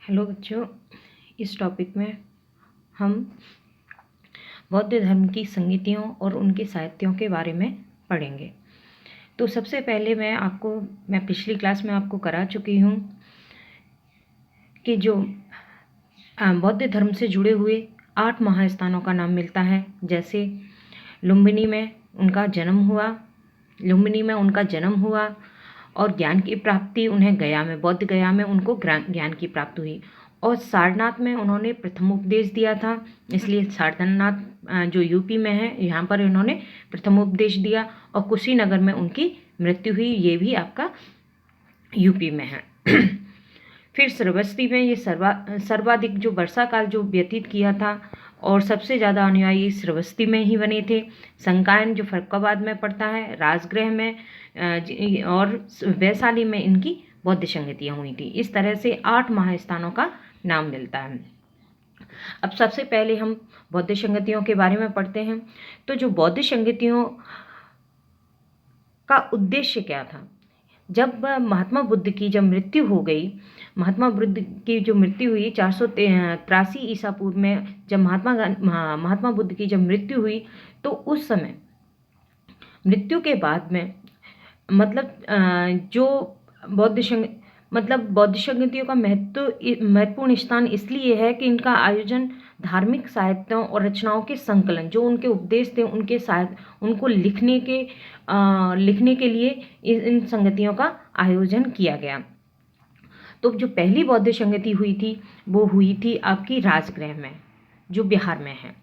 Hello बच्चों, इस topic में हम बौद्ध धर्म की संगीतियों और उनके साहित्यों के बारे में पढ़ेंगे। तो सबसे पहले मैं पिछली क्लास में आपको करा चुकी हूँ कि जो बौद्ध धर्म से जुड़े हुए 8 महास्थानों का नाम मिलता है। जैसे लुम्बिनी में उनका जन्म हुआ और ज्ञान की प्राप्ति उन्हें बौद्ध गया में उनको ज्ञान की प्राप्ति हुई। और सारनाथ में उन्होंने प्रथम उपदेश दिया था, इसलिए सारनाथ जो यूपी में है यहाँ पर इन्होंने प्रथम उपदेश दिया। और कुशीनगर में उनकी मृत्यु हुई, ये भी आपका यूपी में है। फिर श्रावस्ती में ये सर्वाधिक जो वर्षा काल जो व्यतीत किया था और सबसे ज़्यादा अनुयायी श्रावस्ती में ही बने थे। संकायन जो फर्रुखाबाद में पड़ता है, राजगृह में और वैशाली में इनकी बौद्ध संगतियाँ हुई थी। इस तरह से 8 महास्थानों का नाम मिलता है। अब सबसे पहले हम बौद्ध संगतियों के बारे में पढ़ते हैं। तो जो बौद्ध संगतियों का उद्देश्य क्या था? जब महात्मा बुद्ध की जब मृत्यु हो गई, महात्मा बुद्ध की जो मृत्यु हुई 483 ईसा पूर्व में, जब महात्मा बुद्ध की जब मृत्यु हुई, तो उस समय मृत्यु के बाद में जो बौद्ध संगतियों का महत्वपूर्ण स्थान इसलिए है कि इनका आयोजन धार्मिक साहित्यों और रचनाओं के संकलन, जो उनके उपदेश थे उनके उनको लिखने के लिए इन संगतियों का आयोजन किया गया। तो जो पहली बौद्ध संगति हुई थी वो हुई थी आपकी राजगृह में, जो बिहार में है।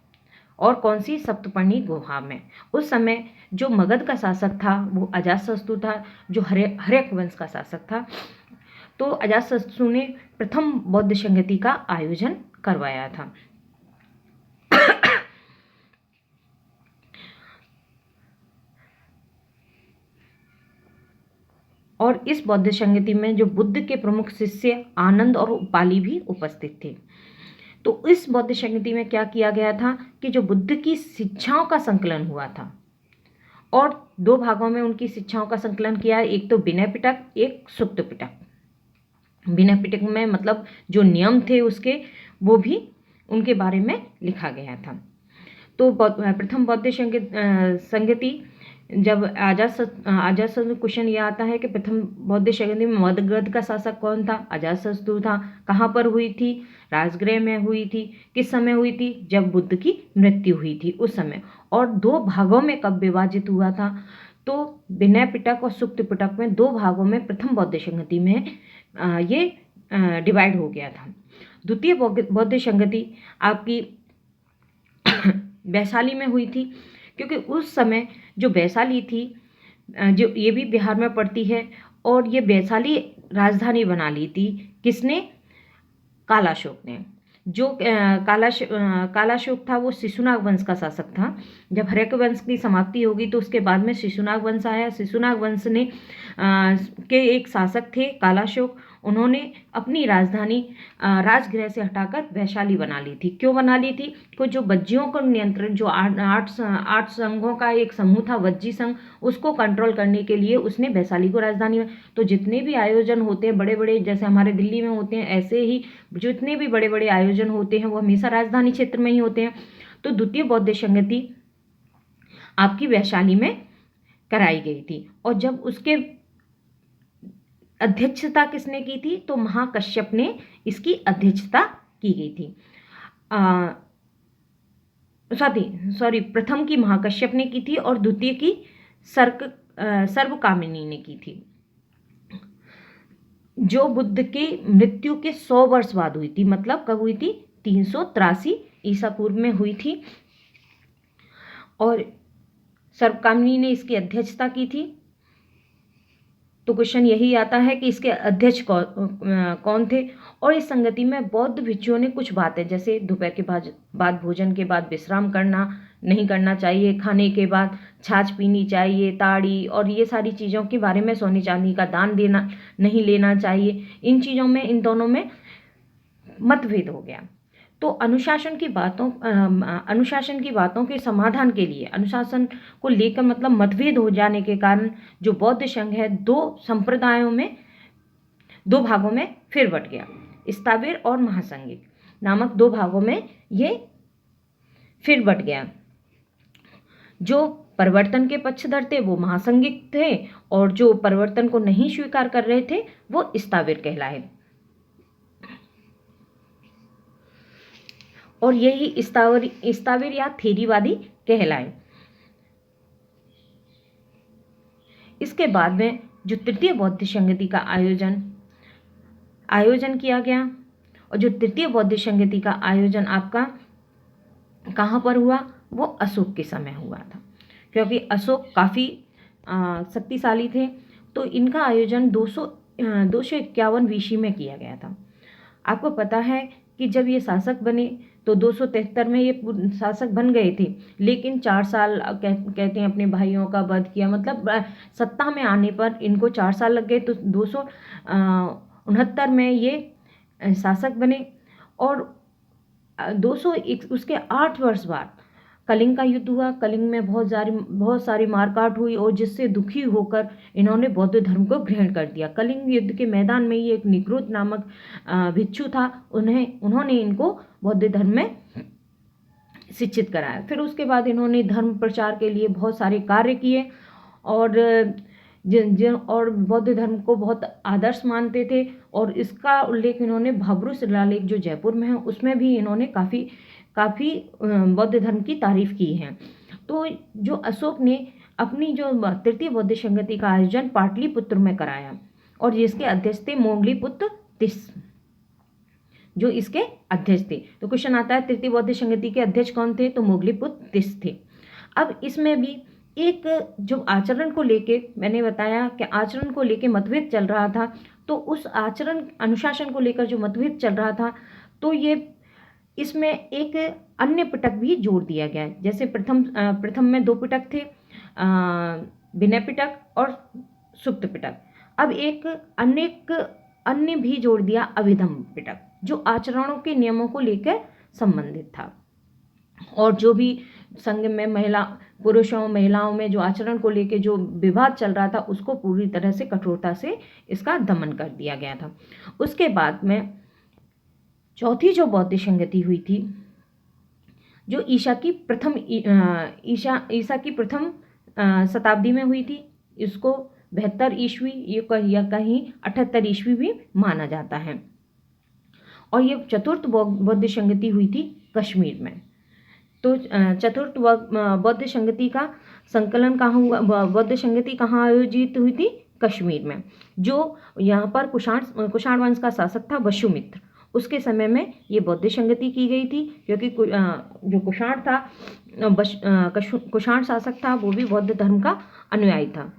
और कौन सी? सप्तपर्णी गुहा में। उस समय जो मगध का शासक था वो अजातशत्रु था, जो हर्यक वंश का शासक था। तो अजातशत्रु ने प्रथम बौद्ध संगति का आयोजन करवाया था। और इस बौद्ध संगति में जो बुद्ध के प्रमुख शिष्य आनंद और उपाली भी उपस्थित थे। तो इस बौद्ध संगति में क्या किया गया था कि जो बुद्ध की शिक्षाओं का संकलन हुआ था, और 2 भागों में उनकी शिक्षाओं का संकलन किया है। एक तो विनय पिटक, एक सुत्त पिटक। विनय पिटक में मतलब जो नियम थे उसके, वो भी उनके बारे में लिखा गया था। तो प्रथम बौद्ध संगति जब अजातशत्रु, क्वेश्चन ये आता है कि प्रथम बौद्ध संगति में मगध का शासक कौन था? अजातशत्रु था। कहाँ पर हुई थी? राजगृह में हुई थी। किस समय हुई थी? जब बुद्ध की मृत्यु हुई थी उस समय। और 2 भागों में कब विभाजित हुआ था? तो विनय पिटक और सुत्त पिटक में 2 भागों में प्रथम बौद्ध संगति में ये डिवाइड हो गया था। द्वितीय बौद्ध संगति आपकी वैशाली में हुई थी, क्योंकि उस समय जो वैशाली थी, जो ये भी बिहार में पड़ती है, और ये वैशाली राजधानी बना ली थी। किसने? कालाशोक ने। जो कालाशोक था वो शिशुनाग वंश का शासक था। जब हर्यक वंश की समाप्ति होगी तो उसके बाद में शिशुनाग वंश आया। शिशुनाग वंश ने के एक शासक थे कालाशोक, उन्होंने अपनी राजधानी राजगृह से हटाकर वैशाली बना ली थी। क्यों बना ली थी? तो जो वज्जियों को नियंत्रण, जो 8 संघों का एक समूह था वज्जी संघ, उसको कंट्रोल करने के लिए उसने वैशाली को राजधानी में। तो जितने भी आयोजन होते हैं बड़े बड़े, जैसे हमारे दिल्ली में होते हैं, ऐसे ही जितने भी बड़े बड़े आयोजन होते हैं वो हमेशा राजधानी क्षेत्र में ही होते हैं। तो द्वितीय बौद्ध संगति आपकी वैशाली में कराई गई थी। और जब उसके अध्यक्षता किसने की थी? तो महाकश्यप ने इसकी अध्यक्षता की गई थी। प्रथम की महाकश्यप ने की थी और द्वितीय की सर्वकामिनी ने की थी, जो बुद्ध के मृत्यु के 100 वर्ष बाद हुई थी। मतलब कब हुई थी? 383 ईसा पूर्व में हुई थी। और सर्वकामिनी ने इसकी अध्यक्षता की थी। तो क्वेश्चन यही आता है कि इसके अध्यक्ष कौन थे? और इस संगति में बौद्ध भिक्षुओं ने कुछ बातें, जैसे दोपहर के बाद भोजन के बाद विश्राम नहीं करना चाहिए, खाने के बाद छाछ पीनी चाहिए, ताड़ी और ये सारी चीज़ों के बारे में, सोने चांदी का दान नहीं लेना चाहिए। इन चीज़ों में, इन दोनों में मतभेद हो गया। तो अनुशासन की बातों के समाधान के लिए, अनुशासन को लेकर मतलब मतभेद हो जाने के कारण जो बौद्ध संघ है 2 संप्रदायों में, 2 भागों में फिर बट गया। स्थाविर और महासंगिक नामक दो भागों में ये फिर बट गया। जो परिवर्तन के पक्षधर थे वो महासंगिक थे और जो परिवर्तन को नहीं स्वीकार कर रहे थे वो स्थाविर कहलाए। और यही स्थाविर या थेरीवादी कहलाए। इसके बाद में जो तृतीय बौद्ध संगति का आयोजन किया गया, और जो तृतीय बौद्ध संगति का आयोजन आपका कहाँ पर हुआ, वो अशोक के समय हुआ था, क्योंकि अशोक काफ़ी शक्तिशाली थे। तो इनका आयोजन 251 BC में किया गया था। आपको पता है कि जब ये शासक बने तो 273 में ये शासक बन गए थे, लेकिन 4 साल कहते हैं अपने भाइयों का वध किया, मतलब सत्ता में आने पर इनको 4 साल लग गए। तो 269 में ये शासक बने और 201 उसके 8 वर्ष बाद कलिंग का युद्ध हुआ। कलिंग में बहुत सारी मारकाट हुई और जिससे दुखी होकर इन्होंने बौद्ध धर्म को ग्रहण कर दिया। कलिंग युद्ध के मैदान में ही एक निक्रोध नामक भिक्षु था, उन्होंने इनको बौद्ध धर्म में शिक्षित कराया। फिर उसके बाद इन्होंने धर्म प्रचार के लिए बहुत सारे कार्य किए और और बौद्ध धर्म को बहुत आदर्श मानते थे। और इसका उल्लेख इन्होंने भाब्रू शिलालेख जो जयपुर में है उसमें भी इन्होंने काफ़ी बौद्ध धर्म की तारीफ की है। तो जो अशोक ने अपनी जो तृतीय बौद्ध संगति का आयोजन पाटलिपुत्र में कराया और जिसके अध्यक्ष थे मोगलीपुत्र तिस, जो इसके अध्यक्ष थे। तो क्वेश्चन आता है तृतीय बौद्ध संगति के अध्यक्ष कौन थे, तो मोगलीपुत्र तिस थे। अब इसमें भी एक जो आचरण को लेके मैंने बताया कि आचरण को लेके मतभेद चल रहा था, तो उस आचरण अनुशासन को लेकर जो मतभेद चल रहा था, तो ये इसमें एक अन्य पिटक भी जोड़ दिया गया है। जैसे प्रथम में 2 पिटक थे, विनय पिटक और सुप्त पिटक। अब एक अन्य भी जोड़ दिया, अभिधम पिटक, जो आचरणों के नियमों को लेकर संबंधित था और जो भी संघ में पुरुषों महिलाओं में जो आचरण को लेकर जो विवाद चल रहा था उसको पूरी तरह से कठोरता से इसका दमन कर दिया गया था। उसके बाद में चौथी जो बौद्ध संगति हुई थी, जो ईसा की प्रथम शताब्दी में हुई थी, इसको 72 ईस्वी या कहीं 78 ईस्वी भी माना जाता है। और ये चतुर्थ बौद्ध संगति हुई थी कश्मीर में। तो चतुर्थ बौद्ध संगति का संकलन कहाँ हुआ, बौद्ध संगति कहाँ आयोजित हुई थी, कश्मीर में। जो यहाँ पर कुषाण वंश का शासक था वसुमित्र, उसके समय में ये बौद्ध संगति की गई थी, क्योंकि जो कुषाण शासक था वो भी बौद्ध धर्म का अनुयायी था।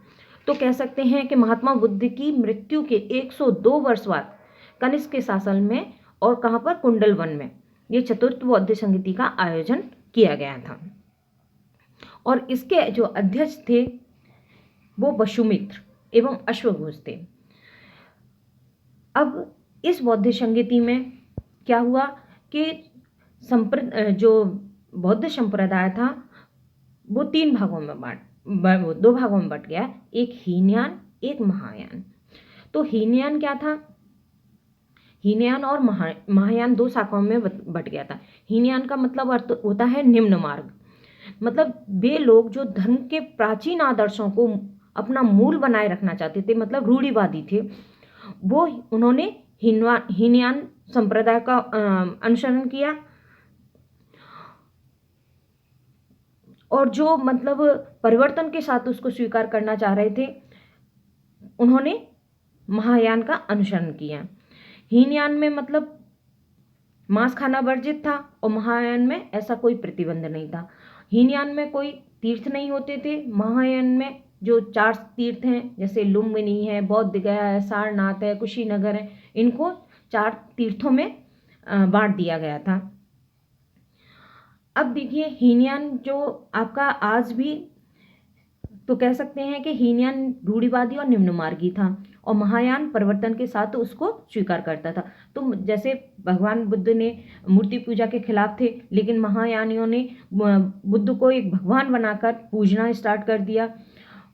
तो कह सकते हैं कि महात्मा बुद्ध की मृत्यु के 102 वर्ष बाद कनिष्क के शासन में और कहाँ पर, कुंडलवन में, ये चतुर्थ बौद्ध संगति का आयोजन किया गया था। और इसके जो अध्यक्ष थे वो वसुमित्र एवं अश्वघोष थे। अब इस बौद्ध संगति में क्या हुआ कि जो बौद्ध संप्रदाय था वो 2 भागों में बट गया, एक हीनयान एक महायान। तो हीनयान क्या था, हीनयान और महायान 2 शाखाओं में बट गया था। हीनयान का मतलब अर्थ होता है निम्न मार्ग, मतलब वे लोग जो धर्म के प्राचीन आदर्शों को अपना मूल बनाए रखना चाहते थे, मतलब रूढ़िवादी थे, वो उन्होंने हीनयान संप्रदाय का अनुसरण किया। और जो मतलब परिवर्तन के साथ उसको स्वीकार करना चाह रहे थे, उन्होंने महायान का अनुसरण किया। हीनयान में मतलब मांस खाना वर्जित था और महायान में ऐसा कोई प्रतिबंध नहीं था। हीनयान में कोई तीर्थ नहीं होते थे। महायान में जो 4 तीर्थ हैं, जैसे लुम्बिनी है, बौद्ध गया है, सारनाथ है, कुशीनगर है, इनको 4 तीर्थों में बांट दिया गया था। अब देखिए हीनयान जो आपका आज भी तो कह सकते हैं कि हीनयान रूढ़िवादी और निम्नमार्गी था और महायान परिवर्तन के साथ उसको स्वीकार करता था। तो जैसे भगवान बुद्ध ने मूर्ति पूजा के खिलाफ थे, लेकिन महायानियों ने बुद्ध को एक भगवान बनाकर पूजना स्टार्ट कर दिया।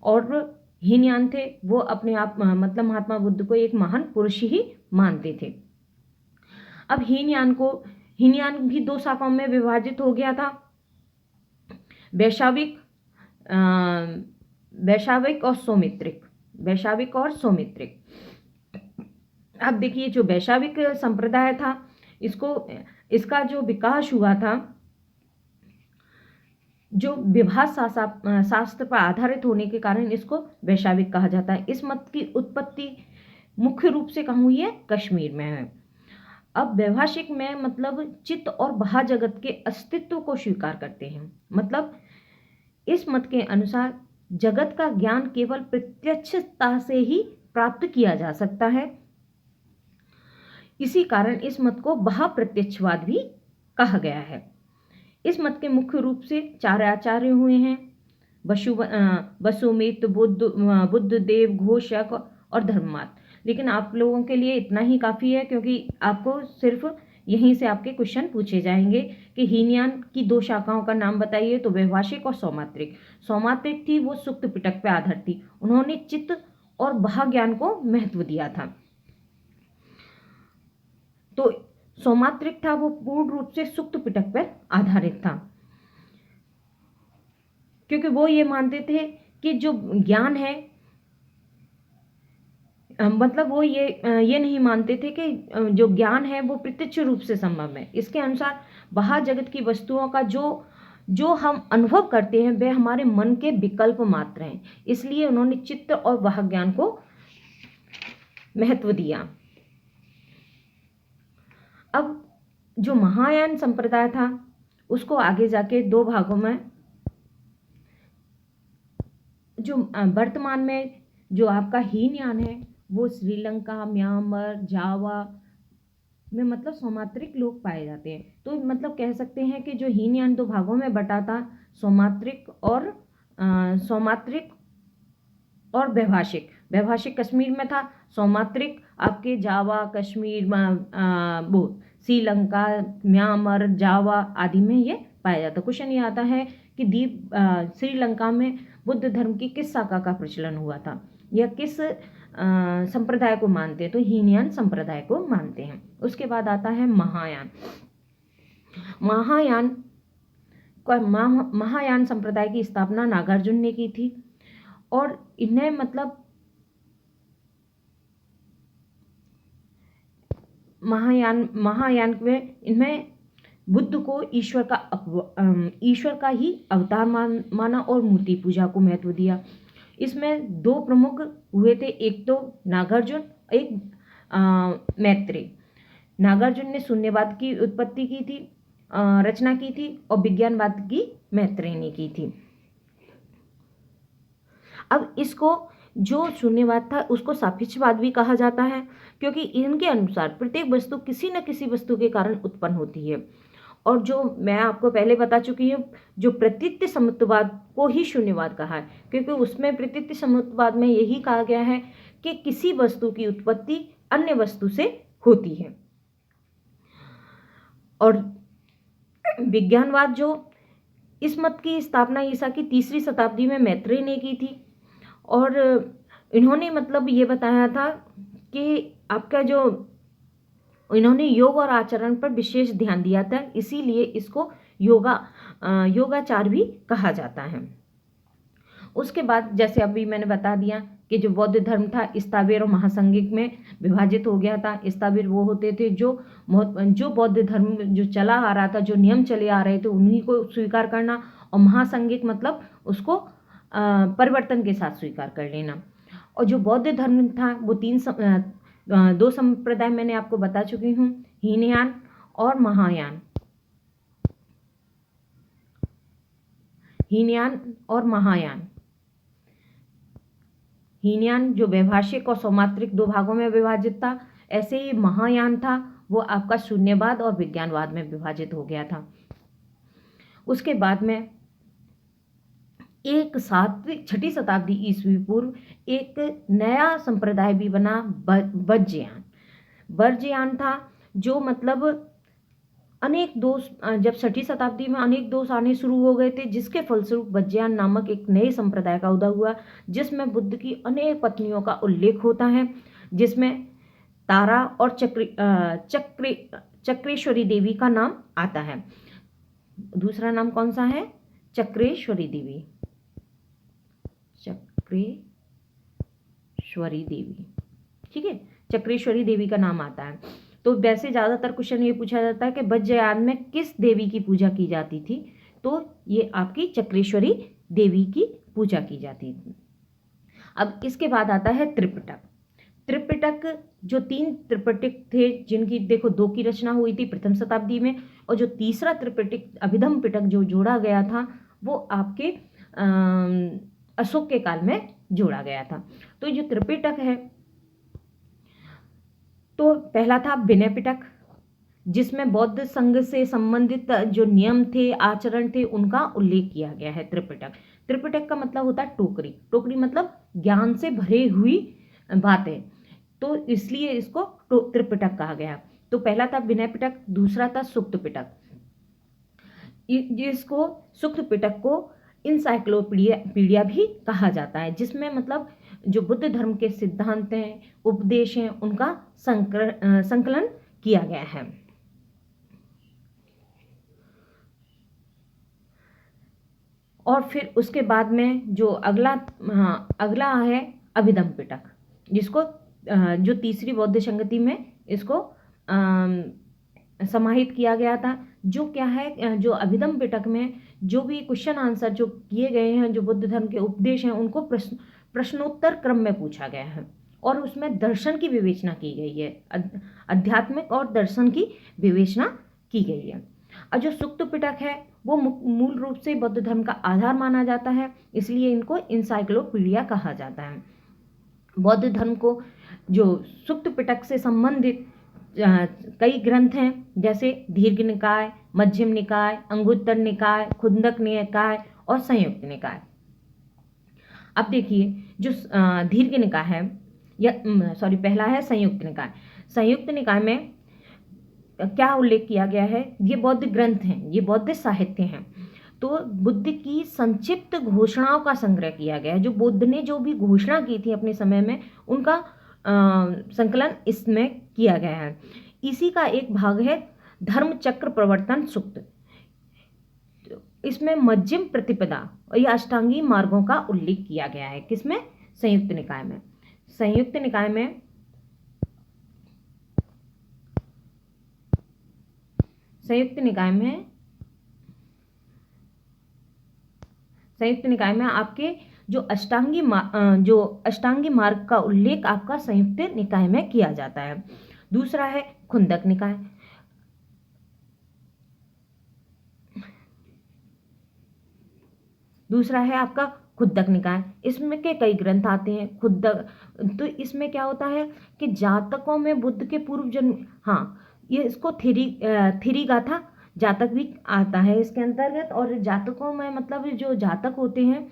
और हीनयान थे वो अपने आप मतलब महात्मा बुद्ध को एक महान पुरुष ही मानते थे। अब हीनयान भी दो शाखाओं में विभाजित हो गया था, वैशाविक और सौमित्रिक। अब देखिए जो वैशाविक संप्रदाय था, इसका जो विकास हुआ था, जो विभाष शास्त्र पर आधारित होने के कारण इसको वैशाविक कहा जाता है। इस मत की उत्पत्ति मुख्य रूप से कहाँ हुई है? कश्मीर में है। अब वैभाषिक में मतलब चित्त और बाह्य जगत के अस्तित्व को स्वीकार करते हैं। मतलब इस मत के अनुसार जगत का ज्ञान केवल प्रत्यक्षता से ही प्राप्त किया जा सकता है। इसी कारण इस मत को बाह्य प्रत्यक्षवाद भी कहा गया है। इस मत के मुख्य रूप से 4 आचार्य हुए हैं, वसुमित, बुद्धदेव, घोषक और धर्ममात। लेकिन आप लोगों के लिए इतना ही काफ़ी है, क्योंकि आपको सिर्फ यहीं से आपके क्वेश्चन पूछे जाएंगे कि हीनयान की 2 शाखाओं का नाम बताइए, तो वैभाषिक और सौमात्रिक। सौमात्रिक थी वो सुक्त पिटक पे आधारित थी, उन्होंने चित्त और बाह्य ज्ञान को महत्व दिया था। तो सौमात्रिक था वो पूर्ण रूप से सुक्त पिटक पर आधारित था, क्योंकि वो ये मानते थे कि जो ज्ञान है, मतलब वो ये नहीं मानते थे कि जो ज्ञान है वो प्रत्यक्ष रूप से संभव है। इसके अनुसार बाह्य जगत की वस्तुओं का जो हम अनुभव करते हैं वे हमारे मन के विकल्प मात्र हैं। इसलिए उन्होंने चित्त और बाह्य ज्ञान को महत्व दिया। अब जो महायान संप्रदाय था उसको आगे जाके 2 भागों में, जो वर्तमान में जो आपका हीनयान है वो श्रीलंका, म्यांमार, जावा में मतलब सौमात्रिक लोग पाए जाते हैं। तो मतलब कह सकते हैं कि जो हीनयान 2 भागों में बटा था, सौमात्रिक और वैभाषिक। वैभाषिक कश्मीर में था, सौमात्रिक आपके जावा, कश्मीर, वो श्रीलंका, म्यांमार, जावा आदि में ये पाया जाता। क्वेश्चन ये आता है कि श्रीलंका में बुद्ध धर्म की किस शाखा का प्रचलन हुआ था, या किस संप्रदाय को मानते हैं? तो हीनयान संप्रदाय को मानते हैं। उसके बाद आता है महायान। महायान संप्रदाय की स्थापना नागार्जुन ने की थी, और इन्हें मतलब महायान में इनमें बुद्ध को ईश्वर का ही अवतार माना और मूर्ति पूजा को महत्व दिया। इसमें 2 प्रमुख हुए थे, एक तो नागार्जुन, एक मैत्रेय। नागार्जुन ने शून्यवाद की उत्पत्ति की थी, रचना की थी, और विज्ञानवाद की मैत्रेय ने की थी। अब इसको जो शून्यवाद था उसको सापेक्षवाद भी कहा जाता है, क्योंकि इनके अनुसार प्रत्येक वस्तु किसी न किसी वस्तु के कारण उत्पन्न होती है। और जो मैं आपको पहले बता चुकी हूँ, जो प्रतीत्य समुच्चयवाद को ही शून्यवाद कहा है, क्योंकि उसमें प्रतीत्य समुच्चयवाद में यही कहा गया है कि किसी वस्तु की उत्पत्ति अन्य वस्तु से होती है। और विज्ञानवाद, जो इस मत की स्थापना ईसा की 3री शताब्दी में मैत्रेय ने की थी, और इन्होंने मतलब ये बताया था कि आपका जो इन्होंने योग और आचरण पर विशेष ध्यान दिया था, इसीलिए इसको योगाचार भी कहा जाता है। उसके बाद जैसे अभी मैंने बता दिया कि जो बौद्ध धर्म था स्थाविर और महासंघिक में विभाजित हो गया था। स्थाविर वो होते थे जो बौद्ध धर्म जो चला आ रहा था, जो नियम चले आ रहे थे उन्हीं को स्वीकार करना, और महासंघिक मतलब उसको परिवर्तन के साथ स्वीकार कर लेना। और जो बौद्ध धर्म था वो 2 संप्रदाय मैंने आपको बता चुकी हूँ, हीनयान और महायान। हीनयान जो वैभाषिक और सौमात्रिक 2 भागों में विभाजित था, ऐसे ही महायान था वो आपका शून्यवाद और विज्ञानवाद में विभाजित हो गया था। उसके बाद में 6ठी शताब्दी ईस्वी पूर्व एक नया संप्रदाय भी बना, वर्ज्ययान था, जो मतलब अनेक दोष, जब 6ठी शताब्दी में अनेक दोष आने शुरू हो गए थे, जिसके फलस्वरूप वर्ज्ययान नामक एक नए संप्रदाय का उदय हुआ, जिसमें बुद्ध की अनेक पत्नियों का उल्लेख होता है, जिसमें तारा और चक्रेश्वरी देवी का नाम आता है। दूसरा नाम कौन सा है? चक्रेश्वरी देवी, चक्रेश्वरी देवी, ठीक है, चक्रेश्वरी देवी का नाम आता है। तो वैसे ज़्यादातर क्वेश्चन ये पूछा जाता है कि वज्रयान में किस देवी की पूजा की जाती थी, तो ये आपकी चक्रेश्वरी देवी की पूजा की जाती थी। अब इसके बाद आता है त्रिपिटक। त्रिपिटक जो 3 त्रिपिटक थे, जिनकी देखो 2 की रचना हुई थी प्रथम शताब्दी में, और जो तीसरा त्रिपिटक अभिधम पिटक जो जोड़ा गया था वो आपके अशोक के काल में जोड़ा गया था। तो जो त्रिपिटक है, तो पहला था विनय पिटक, जिसमें बौद्ध संघ से संबंधित जो नियम थे, आचरण थे, उनका उल्लेख किया गया है। त्रिपिटक, त्रिपिटक का मतलब होता है टोकरी, टोकरी मतलब ज्ञान से भरी हुई बातें, तो इसलिए इसको त्रिपिटक कहा गया। तो पहला था विनय पिटक, दूसरा था सुक्त पिटक। जिसको सुक्त पिटक को इंसाइक्लोपीडिया भी कहा जाता है, जिसमें मतलब जो बुद्ध धर्म के सिद्धांत हैं, उपदेश हैं, उनका संकलन किया गया है। और फिर उसके बाद में जो अगला है अभिधम पिटक, जिसको जो तीसरी बौद्ध संगति में इसको समाहित किया गया था। जो क्या है, जो अभिधम पिटक में जो भी क्वेश्चन आंसर जो किए गए हैं, जो बुद्ध धर्म के उपदेश हैं, उनको प्रश्नोत्तर क्रम में पूछा गया है, और उसमें दर्शन की विवेचना की गई है, आध्यात्मिक और दर्शन की विवेचना की गई है। और जो सुक्त पिटक है वो मूल रूप से बौद्ध धर्म का आधार माना जाता है, इसलिए इनको इंसाइक्लोपीडिया कहा जाता है। बौद्ध धर्म को जो सुक्त पिटक से संबंधित कई ग्रंथ हैं, जैसे दीर्घ निकाय, मध्यम निकाय, अंगुत्तर निकाय, खुंदक निकाय और संयुक्त निकाय। अब देखिए जो दीर्घ निकाय है, या पहला है संयुक्त निकाय। संयुक्त निकाय में क्या उल्लेख किया गया है? ये बौद्ध ग्रंथ हैं, ये बौद्ध साहित्य हैं। तो बुद्ध की संक्षिप्त घोषणाओं का संग्रह किया गया है। जो बुद्ध ने जो भी घोषणा की थी अपने समय में, उनका संकलन इसमें किया गया है। इसी का एक भाग है धर्म चक्र प्रवर्तन सूक्त। इसमें मध्यम प्रतिपदा और या अष्टांगी मार्गों का उल्लेख किया गया है। किसमें? संयुक्त निकाय में। संयुक्त निकाय में आपके जो अष्टांगी मार्ग का उल्लेख आपका संयुक्त निकाय में किया जाता है। दूसरा है खुंदक निकाय। दूसरा है आपका खुद्दक निकाय। इसमें के कई ग्रंथ आते हैं। खुद्दक, तो इसमें क्या होता है कि जातकों में बुद्ध के पूर्व जन्म, ये इसको थिरी गाथा जातक भी आता है इसके अंतर्गत। और जातकों में मतलब जो जातक होते हैं,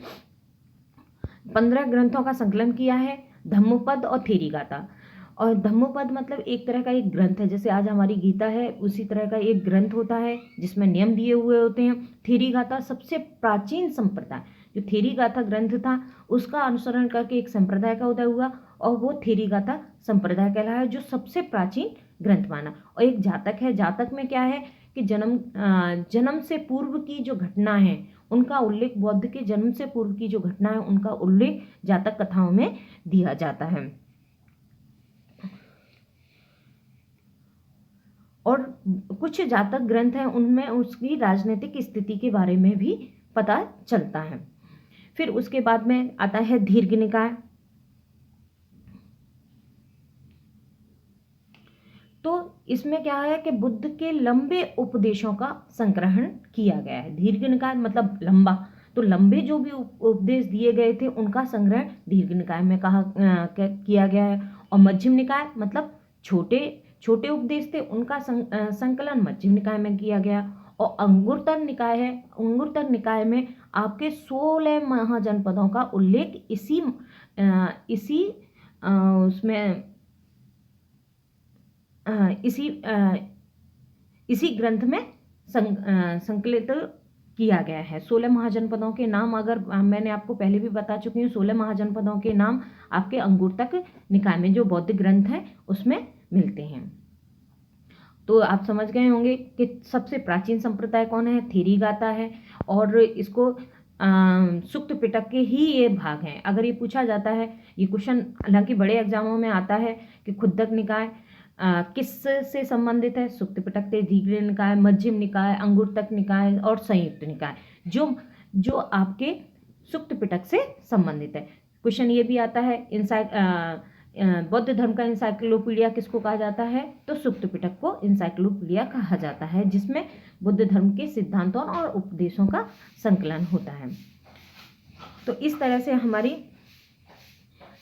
15 ग्रंथों का संकलन किया है, धम्मपद और थेरी गाथा। और धम्मपद मतलब एक तरह का एक ग्रंथ है, जैसे आज हमारी गीता है, उसी तरह का एक ग्रंथ होता है जिसमें नियम दिए हुए होते हैं। थेरी गाथा सबसे प्राचीन संप्रदाय, जो थेरी गाथा ग्रंथ था उसका अनुसरण करके एक संप्रदाय का उदय हुआ, और वो थेरी गाथा संप्रदाय कहलाया, जो सबसे प्राचीन ग्रंथ माना। और एक जातक है। जातक में क्या है कि जन्म से पूर्व की जो घटना है उनका उल्लेख, बौद्ध के जन्म से पूर्व की जो घटना है उनका उल्लेख जातक कथाओं में दिया जाता है। और कुछ जातक ग्रंथ हैं उनमें उसकी राजनीतिक स्थिति के बारे में भी पता चलता है। फिर उसके बाद में आता है दीर्घ निकाय। तो इसमें क्या है कि बुद्ध के लंबे उपदेशों का संग्रहण किया गया है। दीर्घ निकाय मतलब लंबा, तो लंबे जो भी उपदेश दिए गए थे उनका संग्रह दीर्घ निकाय में किया गया है। और मध्यम निकाय मतलब छोटे उपदेश थे, उनका संकलन मध्यम निकाय में किया गया। और अंगुत्तर निकाय है। अंगुत्तर निकाय में आपके 16 महाजनपदों का उल्लेख इसी ग्रंथ में संकलित किया गया है। 16 महाजनपदों के नाम अगर मैंने आपको पहले भी बता चुकी हूँ, 16 महाजनपदों के नाम आपके अंगुत्तर निकाय में जो बौद्ध ग्रंथ है उसमें मिलते हैं। तो आप समझ गए होंगे कि सबसे प्राचीन संप्रदाय कौन है, थेरीगाता है, और इसको सुक्त पिटक के ही ये भाग हैं। अगर ये पूछा जाता है, ये क्वेश्चन हालांकि बड़े एग्जामों में आता है कि खुद्दक निकाय किस से संबंधित है, सुक्त पिटक से, धीग्र निकाय, मध्यम निकाय, अंगुरतक निकाय और संयुक्त निकाय, जो आपके सुक्त पिटक से संबंधित है। क्वेश्चन ये भी आता है, बौद्ध धर्म का इंसाइक्लोपीडिया किसको कहा जाता है, तो सुक्त पिटक को इंसाइक्लोपीडिया कहा जाता है, जिसमें बुद्ध धर्म के सिद्धांतों और उपदेशों का संकलन होता है। तो इस तरह से हमारी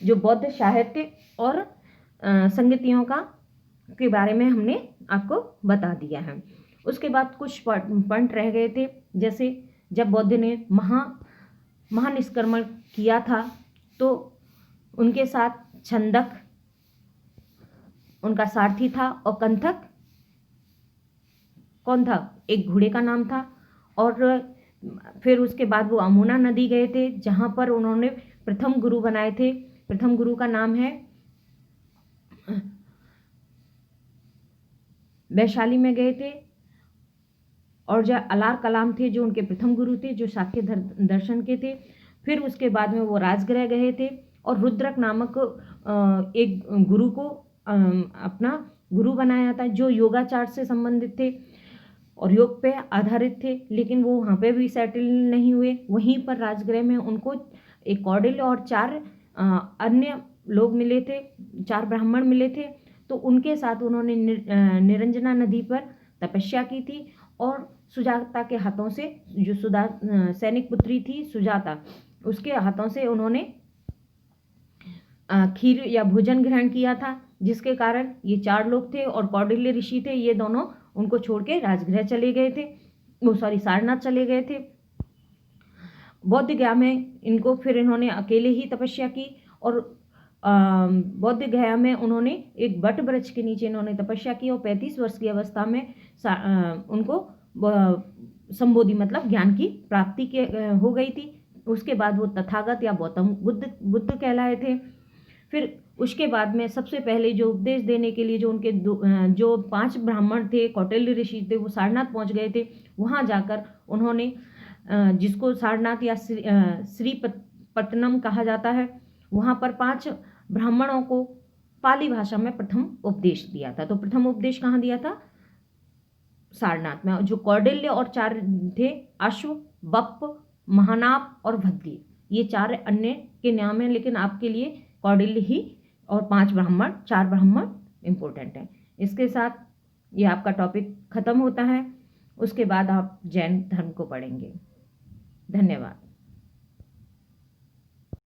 जो बौद्ध साहित्य और संगतियों के बारे में हमने आपको बता दिया है। उसके बाद कुछ पॉइंट रह गए थे, जैसे जब बौद्ध ने महानिष्क्रमण किया था तो उनके साथ छंदक उनका सारथी था, और कंथक कौन था, एक घोड़े का नाम था। और फिर उसके बाद वो अमोना नदी गए थे, जहाँ पर उन्होंने प्रथम गुरु बनाए थे। प्रथम गुरु का नाम है, वैशाली में गए थे, और जो अलार कलाम थे जो उनके प्रथम गुरु थे, जो शाक्य दर्शन के थे। फिर उसके बाद में वो राजगृह गए थे, और रुद्रक नामक एक गुरु को अपना गुरु बनाया था, जो योगाचार से संबंधित थे और योग पे आधारित थे। लेकिन वो वहाँ पे भी सेटल नहीं हुए, वहीं पर राजगृह में उनको एक कौडिल्य और 4 अन्य लोग मिले थे, 4 ब्राह्मण मिले थे। तो उनके साथ उन्होंने निरंजना नदी पर तपस्या की थी, और सुजाता के हाथों से, जो सैनिक पुत्री थी सुजाता, उसके हाथों से उन्होंने खीर या भोजन ग्रहण किया था, जिसके कारण ये 4 लोग थे और कौडिल्य ऋषि थे, ये दोनों उनको छोड़ के राजगृह चले गए थे, सारनाथ चले गए थे। बौद्ध गया में इन्होंने अकेले ही तपस्या की, और बौद्ध गया में उन्होंने एक बट वृक्ष के नीचे इन्होंने तपस्या की, और 35 वर्ष की अवस्था में उनको संबोधि मतलब ज्ञान की प्राप्ति हो गई थी। उसके बाद वो तथागत या गौतम बुद्ध कहलाए थे। फिर उसके बाद में सबसे पहले जो उपदेश देने के लिए जो उनके जो 5 ब्राह्मण थे, कौटिल्य ऋषि थे, वो सारनाथ पहुंच गए थे। वहां जाकर उन्होंने, जिसको सारनाथ या श्रीपत्तनम कहा जाता है, वहां पर 5 ब्राह्मणों को पाली भाषा में प्रथम उपदेश दिया था। तो प्रथम उपदेश कहाँ दिया था, सारनाथ में। जो कौडिल्य और 4 थे, अश्व, बप्प, महानाप और भद्दी, ये 4 अन्य के नाम हैं, लेकिन आपके लिए कौडिल्य ही और 4 ब्राह्मण इम्पोर्टेंट हैं। इसके साथ ये आपका टॉपिक खत्म होता है। उसके बाद आप जैन धर्म को पढ़ेंगे। धन्यवाद।